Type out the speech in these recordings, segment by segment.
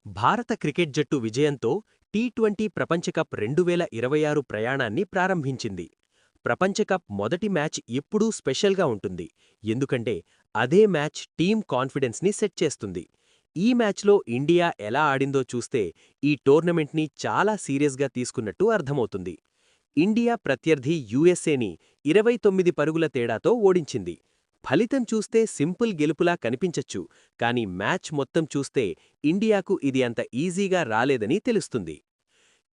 భారత క్రికెట్ జట్టు విజయంతో టీ20 ప్రపంచకప్ 2026 ప్రయాణాన్ని ప్రారంభించింది. ప్రపంచకప్ మొదటి మ్యాచ్ ఎప్పుడూ స్పెషల్గా ఉంటుంది, ఎందుకంటే అదే మ్యాచ్ టీమ్ కాన్ఫిడెన్స్ని సెట్ చేస్తుంది. ఈ మ్యాచ్లో ఇండియా ఎలా ఆడిందో చూస్తే ఈ టోర్నమెంట్ని చాలా సీరియస్గా తీసుకున్నట్టు అర్థమవుతుంది. ఇండియా ప్రత్యర్థి యుఎస్ఏని 29 పరుగుల తేడాతో ఓడించింది. ఫలితం చూస్తే సింపుల్ గెలుపులా కనిపించచ్చు, కానీ మ్యాచ్ మొత్తం చూస్తే ఇండియాకు ఇది అంత ఈజీగా రాలేదని తెలుస్తుంది.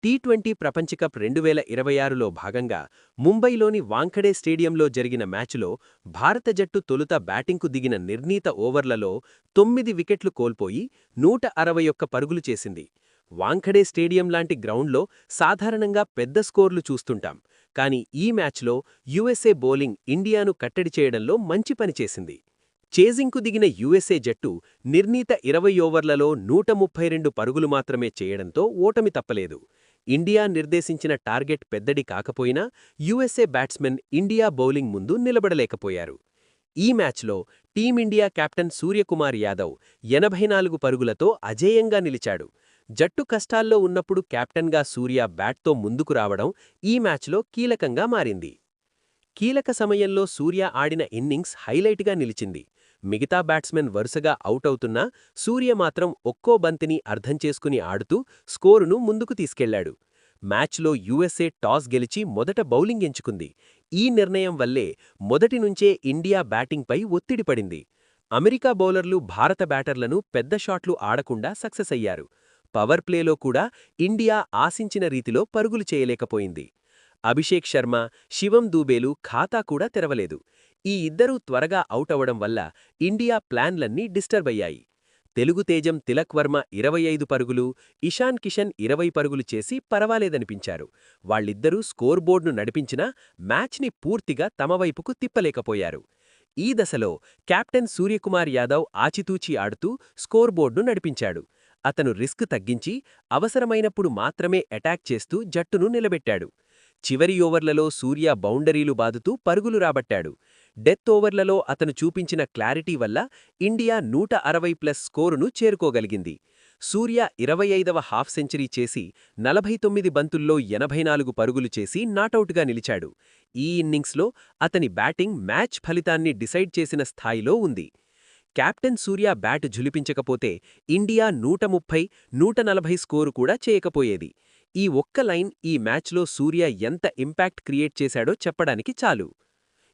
టీ20 ప్రపంచకప్ 2026లో భాగంగా ముంబైలోని వాంఖడే స్టేడియంలో జరిగిన మ్యాచ్లో భారత జట్టు తొలుత బ్యాటింగ్కు దిగిన నిర్ణీత ఓవర్లలో 9 వికెట్లు కోల్పోయి 161 పరుగులు చేసింది. వాంఖడే స్టేడియం లాంటి గ్రౌండ్లో సాధారణంగా పెద్ద స్కోర్లు చూస్తుంటాం, కానీ ఈ మ్యాచ్లో యుఎస్ఏ బౌలింగ్ ఇండియాను కట్టడి చేయడంలో మంచి పనిచేసింది. చేజింగ్కు దిగిన యుఎస్ఏ జట్టు నిర్ణీత 20 ఓవర్లలో 132 పరుగులు మాత్రమే చేయడంతో ఓటమి తప్పలేదు. ఇండియా నిర్దేశించిన టార్గెట్ పెద్దడి కాకపోయినా యుఎస్ఏ బ్యాట్స్మెన్ ఇండియా బౌలింగ్ ముందు నిలబడలేకపోయారు. ఈ మ్యాచ్లో టీమిండియా కెప్టెన్ సూర్యకుమార్ యాదవ్ 84 పరుగులతో అజేయంగా నిలిచాడు. జట్టు కష్టాల్లో ఉన్నప్పుడు కెప్టెన్గా సూర్య బ్యాట్తో ముందుకు రావడం ఈ మ్యాచ్లో కీలకంగా మారింది. కీలక సమయంలో సూర్య ఆడిన ఇన్నింగ్స్ హైలైట్గా నిలిచింది. మిగతా బ్యాట్స్మెన్ వరుసగా అవుట్ అవుతున్నా సూర్య మాత్రం ఒక్కో బంతిని అర్థం చేసుకుని ఆడుతూ స్కోరును ముందుకు తీసుకెళ్లాడు. మ్యాచ్లో యుఎస్ఏ టాస్ గెలిచి మొదట బౌలింగ్ ఎంచుకుంది. ఈ నిర్ణయం వల్లే మొదటి నుంచే ఇండియా బ్యాటింగ్పై ఒత్తిడి పడింది. అమెరికా బౌలర్లు భారత బ్యాటర్లను పెద్ద షాట్లు ఆడకుండా సక్సెస్ అయ్యారు. పవర్ ప్లేలో కూడా ఇండియా ఆశించిన రీతిలో పరుగులు చేయలేకపోయింది. అభిషేక్ శర్మ, శివం దూబేలు ఖాతా కూడా తెరవలేదు. ఈ ఇద్దరూ త్వరగా అవుట్ అవడం వల్ల ఇండియా ప్లాన్లన్నీ డిస్టర్బ్ అయ్యాయి. తెలుగు తేజం తిలక్ వర్మ 25 పరుగులు, ఇషాన్ కిషన్ 20 పరుగులు చేసి పరవాలేదనిపించారు. వాళ్ళిద్దరూ స్కోర్ బోర్డును నడిపించినా మ్యాచ్ని పూర్తిగా తమ వైపుకు తిప్పలేకపోయారు. ఈ దశలో కెప్టెన్ సూర్యకుమార్ యాదవ్ ఆచితూచి ఆడుతూ స్కోర్ బోర్డును నడిపించాడు. అతను రిస్క్ తగ్గించి అవసరమైనప్పుడు మాత్రమే అటాక్ చేస్తూ జట్టును నిలబెట్టాడు. చివరి ఓవర్లలో సూర్య బౌండరీలు బాదుతూ పరుగులు రాబట్టాడు. డెత్ ఓవర్లలో అతను చూపించిన క్లారిటీ వల్ల ఇండియా 160+ స్కోరును చేరుకోగలిగింది. సూర్య 25వ హాఫ్ సెంచరీ చేసి 49 బంతుల్లో 84 పరుగులు చేసి నాటౌట్గా నిలిచాడు. ఈ ఇన్నింగ్స్లో అతని బ్యాటింగ్ మ్యాచ్ ఫలితాన్ని డిసైడ్ చేసిన స్థాయిలో ఉంది. కెప్టెన్ సూర్య బ్యాట్ ఝులిపించకపోతే ఇండియా 130, 140 స్కోరు కూడా చేయకపోయేది. ఈ ఒక్క లైన్ ఈ మ్యాచ్లో సూర్య ఎంత ఇంపాక్ట్ క్రియేట్ చేశాడో చెప్పడానికి చాలు.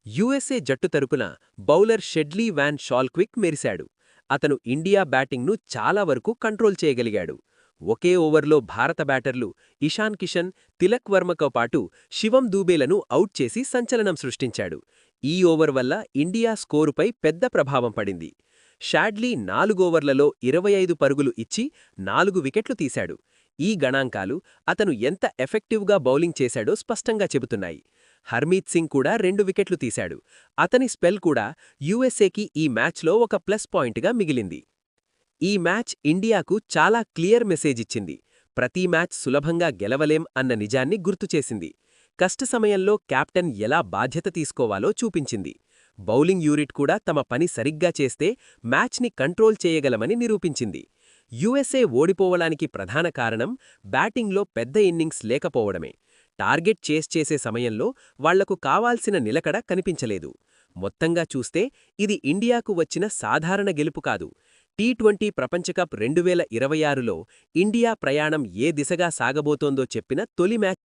యుఎస్ఏ జట్టు తరపున బౌలర్ షెడ్లీ వ్యాన్ షాల్క్విక్ మెరిశాడు. అతను ఇండియా బ్యాటింగ్ను చాలా వరకు కంట్రోల్ చేయగలిగాడు. ఒకే ఓవర్లో భారత బ్యాటర్లు ఇషాన్ కిషన్, తిలక్ వర్మతో పాటు శివం దూబేలను అవుట్ చేసి సంచలనం సృష్టించాడు. ఈ ఓవర్ వల్ల ఇండియా స్కోరుపై పెద్ద ప్రభావం పడింది. షాడ్లీ 4 ఓవర్లలో 25 పరుగులు ఇచ్చి 4 వికెట్లు తీశాడు. ఈ గణాంకాలు అతను ఎంత ఎఫెక్టివ్గా బౌలింగ్ చేశాడో స్పష్టంగా చెబుతున్నాయి. హర్మీత్ సింగ్ కూడా 2 వికెట్లు తీశాడు. అతని స్పెల్ కూడా యుఎస్ఏకి ఈ మ్యాచ్లో ఒక ప్లస్ పాయింట్గా మిగిలింది. ఈ మ్యాచ్ ఇండియాకు చాలా క్లియర్ మెసేజ్ ఇచ్చింది. ప్రతి మ్యాచ్ సులభంగా గెలవలేం అన్న నిజాన్ని గుర్తుచేసింది. కష్ట సమయంలో కెప్టెన్ ఎలా బాధ్యత తీసుకోవాలో చూపించింది. బౌలింగ్ యూనిట్ కూడా తమ పని సరిగ్గా చేస్తే మ్యాచ్ని కంట్రోల్ చేయగలమని నిరూపించింది. యుఎస్ఏ ఓడిపోవడానికి ప్రధాన కారణం బ్యాటింగ్లో పెద్ద ఇన్నింగ్స్ లేకపోవడమే. టార్గెట్ చేస్ చేసే సమయంలో వాళ్లకు కావాల్సిన నిలకడ కనిపించలేదు. మొత్తంగా చూస్తే ఇది ఇండియాకు వచ్చిన సాధారణ గెలుపు కాదు. టీ20 ప్రపంచకప్ 2026లో ఇండియా ప్రయాణం ఏ దిశగా సాగబోతోందో చెప్పిన తొలి మ్యాచ్.